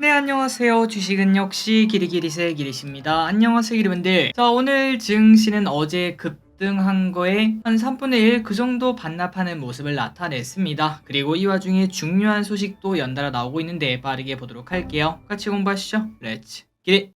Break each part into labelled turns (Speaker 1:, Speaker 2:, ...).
Speaker 1: 네, 안녕하세요. 주식은 역시 기리기리세 기리십니다. 안녕하세요, 기리분들. 자, 오늘 증시는 어제 급등한 거에 한 3분의 1 그 정도 반납하는 모습을 나타냈습니다. 그리고 이 와중에 중요한 소식도 연달아 나오고 있는데 빠르게 보도록 할게요. 같이 공부하시죠. 렛츠 기리!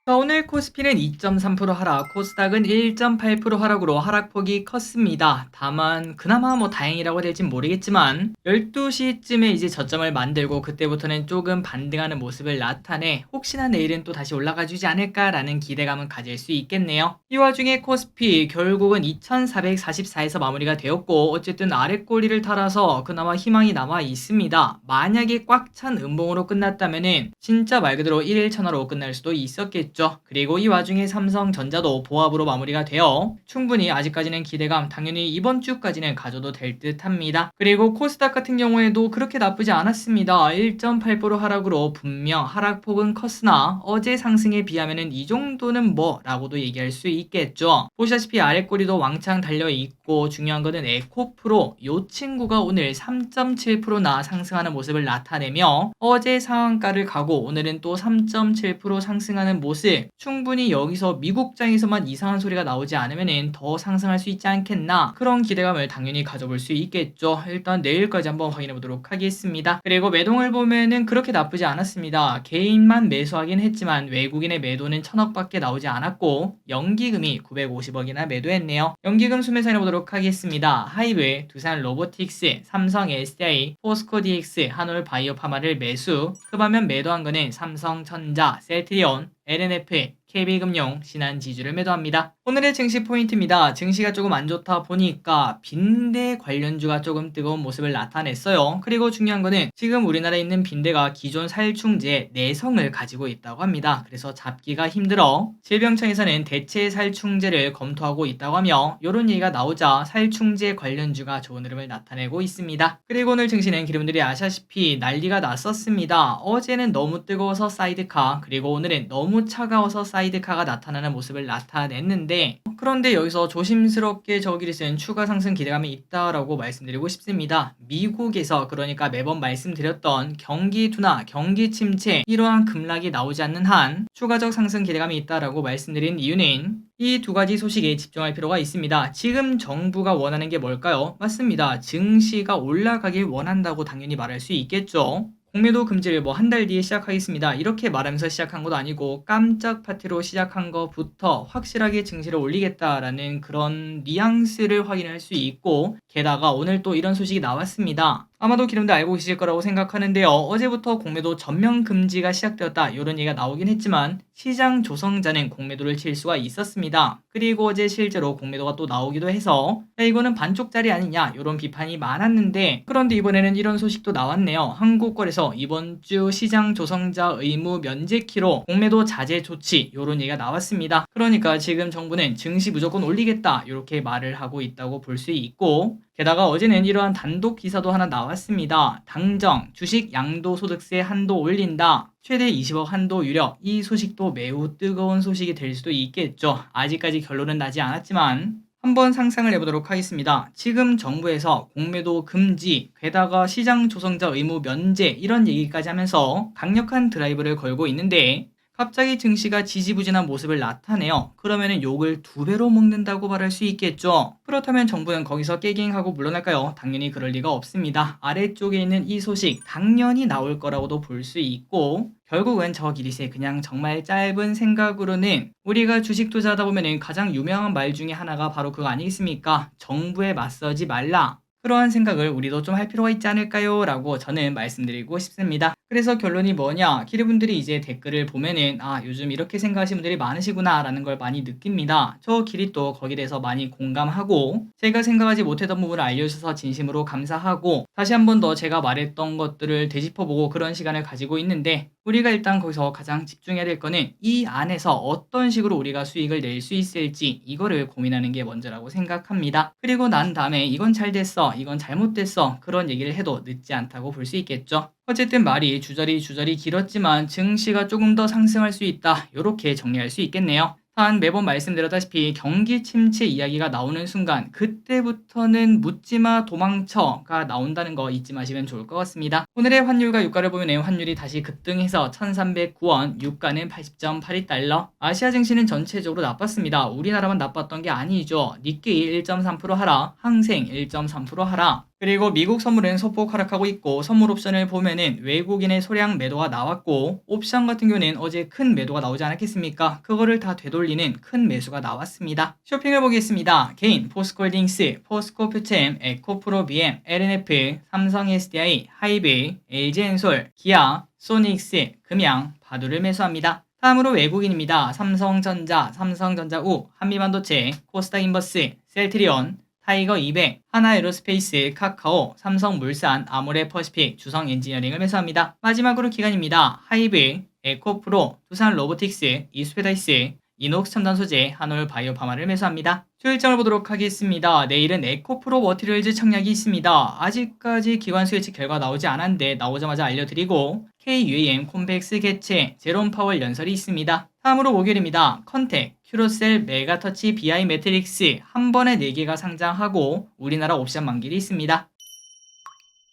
Speaker 1: 자, 오늘 코스피는 2.3% 하락, 코스닥은 1.8% 하락으로 하락폭이 컸습니다. 다만 그나마 다행이라고 될진 모르겠지만 12시쯤에 이제 저점을 만들고 그때부터는 조금 반등하는 모습을 나타내 혹시나 내일은 또 다시 올라가 주지 않을까라는 기대감은 가질 수 있겠네요. 이 와중에 코스피 결국은 2444에서 마무리가 되었고 어쨌든 아랫꼬리를 달아서 그나마 희망이 남아 있습니다. 만약에 꽉 찬 음봉으로 끝났다면은 진짜 말 그대로 1일 천하로 끝날 수도 있었겠죠. 그리고 이 와중에 삼성전자도 보합으로 마무리가 되어 충분히 아직까지는 기대감 당연히 이번 주까지는 가져도 될 듯 합니다. 그리고 코스닥 같은 경우에도 그렇게 나쁘지 않았습니다. 1.8% 하락으로 분명 하락폭은 컸으나 어제 상승에 비하면은 이 정도는 라고도 얘기할 수 있겠죠. 보시다시피 아랫꼬리도 왕창 달려있고 중요한 거는 에코프로 요 친구가 오늘 3.7%나 상승하는 모습을 나타내며 어제 상한가를 가고 오늘은 또 3.7% 상승하는 모습 충분히 여기서 미국장에서만 이상한 소리가 나오지 않으면 더 상승할 수 있지 않겠나 그런 기대감을 당연히 가져볼 수 있겠죠. 일단 내일까지 한번 확인해 보도록 하겠습니다. 그리고 매동을 보면은 그렇게 나쁘지 않았습니다. 개인만 매수하긴 했지만 외국인의 매도는 1000억밖에 나오지 않았고 연기금이 950억이나 매도했네요. 연기금 수매상해 보도록 하겠습니다. 하이브, 두산 로보틱스, 삼성 SDI, 포스코 DX, 한올 바이오파마를 매수, 그 반면 매도한 거는 삼성전자, 셀트리온, LNF, KB금융, 신한지주를 매도합니다. 오늘의 증시 포인트입니다. 증시가 조금 안 좋다 보니까 빈대 관련주가 조금 뜨거운 모습을 나타냈어요. 그리고 중요한 거는 지금 우리나라에 있는 빈대가 기존 살충제 내성을 가지고 있다고 합니다. 그래서 잡기가 힘들어 질병청에서는 대체 살충제를 검토하고 있다고 하며 이런 얘기가 나오자 살충제 관련주가 좋은 흐름을 나타내고 있습니다. 그리고 오늘 증시는 기름들이 아시다시피 난리가 났었습니다. 어제는 너무 뜨거워서 사이드카, 그리고 오늘은 너무 차가워서 사이드카가 나타나는 모습을 나타냈는데 그런데 여기서 조심스럽게 저기를 쓴 추가 상승 기대감이 있다라고 말씀드리고 싶습니다. 미국에서 그러니까 매번 말씀드렸던 경기 둔화, 경기 침체 이러한 급락이 나오지 않는 한 추가적 상승 기대감이 있다라고 말씀드린 이유는 이 두 가지 소식에 집중할 필요가 있습니다. 지금 정부가 원하는 게 뭘까요? 맞습니다. 증시가 올라가길 원한다고 당연히 말할 수 있겠죠. 공매도 금지를 한 달 뒤에 시작하겠습니다. 이렇게 말하면서 시작한 것도 아니고 깜짝 파티로 시작한 것부터 확실하게 증시를 올리겠다라는 그런 뉘앙스를 확인할 수 있고 게다가 오늘 또 이런 소식이 나왔습니다. 아마도 기름도 알고 계실 거라고 생각하는데요. 어제부터 공매도 전면 금지가 시작되었다 이런 얘기가 나오긴 했지만 시장 조성자는 공매도를 칠 수가 있었습니다. 그리고 어제 실제로 공매도가 또 나오기도 해서 야, 이거는 반쪽짜리 아니냐 이런 비판이 많았는데 그런데 이번에는 이런 소식도 나왔네요. 한국거래소 이번 주 시장 조성자 의무 면제키로 공매도 자제 조치 이런 얘기가 나왔습니다. 그러니까 지금 정부는 증시 무조건 올리겠다 이렇게 말을 하고 있다고 볼 수 있고 게다가 어제는 이러한 단독 기사도 하나 나왔습니다. 당정, 주식 양도소득세 한도 올린다. 최대 20억 한도 유력. 이 소식도 매우 뜨거운 소식이 될 수도 있겠죠. 아직까지 결론은 나지 않았지만 한번 상상을 해보도록 하겠습니다. 지금 정부에서 공매도 금지, 게다가 시장 조성자 의무 면제 이런 얘기까지 하면서 강력한 드라이브를 걸고 있는데 갑자기 증시가 지지부진한 모습을 나타내요. 그러면은 욕을 2배로 먹는다고 말할 수 있겠죠. 그렇다면 정부는 거기서 깨갱하고 물러날까요? 당연히 그럴 리가 없습니다. 아래쪽에 있는 이 소식 당연히 나올 거라고도 볼 수 있고 결국은 저 기리세 그냥 정말 짧은 생각으로는 우리가 주식 투자하다 보면은 가장 유명한 말 중에 하나가 바로 그거 아니겠습니까? 정부에 맞서지 말라. 그러한 생각을 우리도 좀 할 필요가 있지 않을까요? 라고 저는 말씀드리고 싶습니다. 그래서 결론이 뭐냐? 기르분들이 이제 댓글을 보면은 요즘 이렇게 생각하시는 분들이 많으시구나 라는 걸 많이 느낍니다. 저 길이 또 거기에 대해서 많이 공감하고 제가 생각하지 못했던 부분을 알려주셔서 진심으로 감사하고 다시 한 번 더 제가 말했던 것들을 되짚어보고 그런 시간을 가지고 있는데 우리가 일단 거기서 가장 집중해야 될 거는 이 안에서 어떤 식으로 우리가 수익을 낼 수 있을지 이거를 고민하는 게 먼저라고 생각합니다. 그리고 난 다음에 이건 잘 됐어, 이건 잘못됐어 그런 얘기를 해도 늦지 않다고 볼 수 있겠죠. 어쨌든 말이 주저리 길었지만 증시가 조금 더 상승할 수 있다 이렇게 정리할 수 있겠네요. 단 매번 말씀드렸다시피 경기 침체 이야기가 나오는 순간 그때부터는 묻지마 도망쳐가 나온다는 거 잊지 마시면 좋을 것 같습니다. 오늘의 환율과 유가를 보면 환율이 다시 급등해서 1309원, 유가는 80.82달러. 아시아 증시는 전체적으로 나빴습니다. 우리나라만 나빴던 게 아니죠. 니케이 1.3% 하락, 항생 1.3% 하락. 그리고 미국 선물은 소폭 하락하고 있고, 선물 옵션을 보면은 외국인의 소량 매도가 나왔고, 옵션 같은 경우는 어제 큰 매도가 나오지 않았겠습니까? 그거를 다 되돌리는 큰 매수가 나왔습니다. 쇼핑을 보겠습니다. 개인 포스코홀딩스, 포스코퓨처엠, 에코프로 BM, LNF, 삼성 SDI, 하이브, LG엔솔, 기아, 소닉스, 금양, 바두를 매수합니다. 다음으로 외국인입니다. 삼성전자, 삼성전자우, 한미반도체, 코스닥인버스, 셀트리온, 타이거 200, 하나에로스페이스, 카카오, 삼성물산, 아모레퍼시픽, 주성엔지니어링을 매수합니다. 마지막으로 기관입니다. 하이브, 에코프로, 두산로보틱스, 이수페다이스, 이녹스첨단소재, 한올바이오파마를 매수합니다. 수일장을 보도록 하겠습니다. 내일은 에코프로 머티리얼즈 청약이 있습니다. 아직까지 기관 수혜치 결과 나오지 않았는데 나오자마자 알려드리고, KUAM 콤백스 개체, 제롬파월 연설이 있습니다. 다음으로 목요일입니다. 컨택, 큐로셀, 메가터치, BI 매트릭스 한 번에 4개가 상장하고 우리나라 옵션 만기일이 있습니다.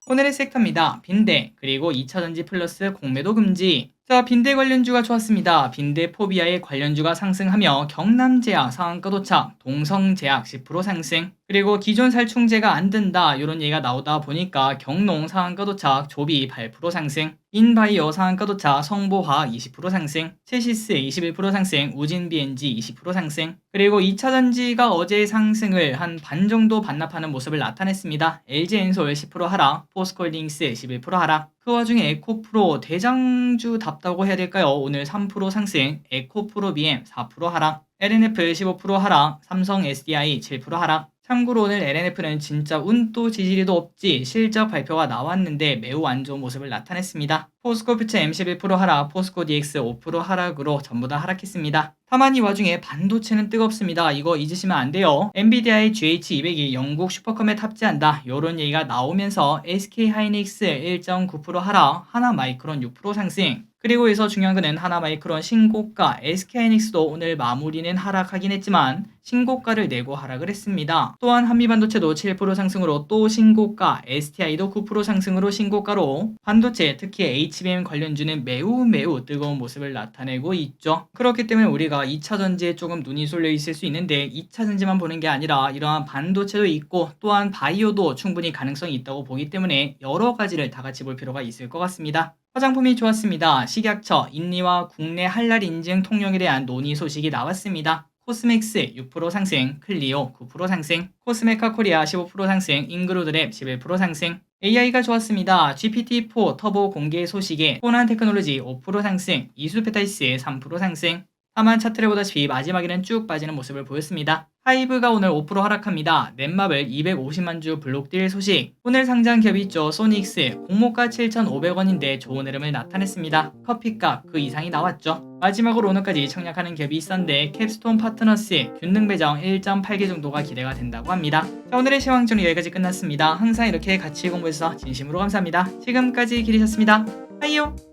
Speaker 1: 오늘의 섹터입니다. 빈대, 그리고 2차전지 플러스 공매도 금지. 자, 빈대 관련주가 좋았습니다. 빈대 포비아의 관련주가 상승하며 경남제약 상한가 도착, 동성제약 10% 상승, 그리고 기존 살충제가 안 된다 이런 얘기가 나오다 보니까 경농 상한가 도착, 조비 8% 상승, 인바이오 상한가 도착, 성보화학 20% 상승, 체시스 21% 상승, 우진BNG 20% 상승. 그리고 2차전지가 어제 상승을 한 반 정도 반납하는 모습을 나타냈습니다. LG엔솔 10% 하락, 포스코홀딩스 11% 하락. 그 와중에 에코프로 대장주답다고 해야 될까요? 오늘 3% 상승, 에코프로 BM 4% 하락, LNF 15% 하락, 삼성 SDI 7% 하락. 참고로 오늘 LNF는 진짜 운도 지지리도 없지 실적 발표가 나왔는데 매우 안 좋은 모습을 나타냈습니다. 포스코퓨처 M11% 하락, 포스코 DX 5% 하락으로 전부 다 하락했습니다. 다만 이 와중에 반도체는 뜨겁습니다. 이거 잊으시면 안 돼요. 엔비디아의 GH200이 영국 슈퍼컴에 탑재한다. 이런 얘기가 나오면서 SK하이닉스 1.9% 하락, 하나마이크론 6% 상승. 그리고 여기서 중요한 거는 하나마이크론 신고가, SK하이닉스도 오늘 마무리는 하락하긴 했지만 신고가를 내고 하락을 했습니다. 또한 한미반도체도 7% 상승으로 또 신고가, STI도 9% 상승으로 신고가로 반도체, 특히 HBM 관련주는 매우 뜨거운 모습을 나타내고 있죠. 그렇기 때문에 우리가 2차전지에 조금 눈이 쏠려 있을 수 있는데 2차전지만 보는 게 아니라 이러한 반도체도 있고 또한 바이오도 충분히 가능성이 있다고 보기 때문에 여러 가지를 다 같이 볼 필요가 있을 것 같습니다. 화장품이 좋았습니다. 식약처 인리와 국내 할랄 인증 통용에 대한 논의 소식이 나왔습니다. 코스맥스 6% 상승, 클리오 9% 상승, 코스메카 코리아 15% 상승, 잉그로드랩 11% 상승. AI가 좋았습니다. GPT-4 터보 공개 소식에 호난 테크놀로지 5% 상승, 이수페타이스 3% 상승. 다만 차트를 보다시피 마지막에는 쭉 빠지는 모습을 보였습니다. 하이브가 오늘 5% 하락합니다. 넷마블 250만 주 블록딜 소식. 오늘 상장 기업이 있죠. 소닉스 공모가 7,500원인데 좋은 흐름을 나타냈습니다. 커피값 그 이상이 나왔죠. 마지막으로 오늘까지 청약하는 기업이 있었는데 캡스톤 파트너스 균등 배정 1.8개 정도가 기대가 된다고 합니다. 자, 오늘의 시황전이 여기까지 끝났습니다. 항상 이렇게 같이 공부해주셔서 진심으로 감사합니다. 지금까지 기리셨습니다. 빠이요.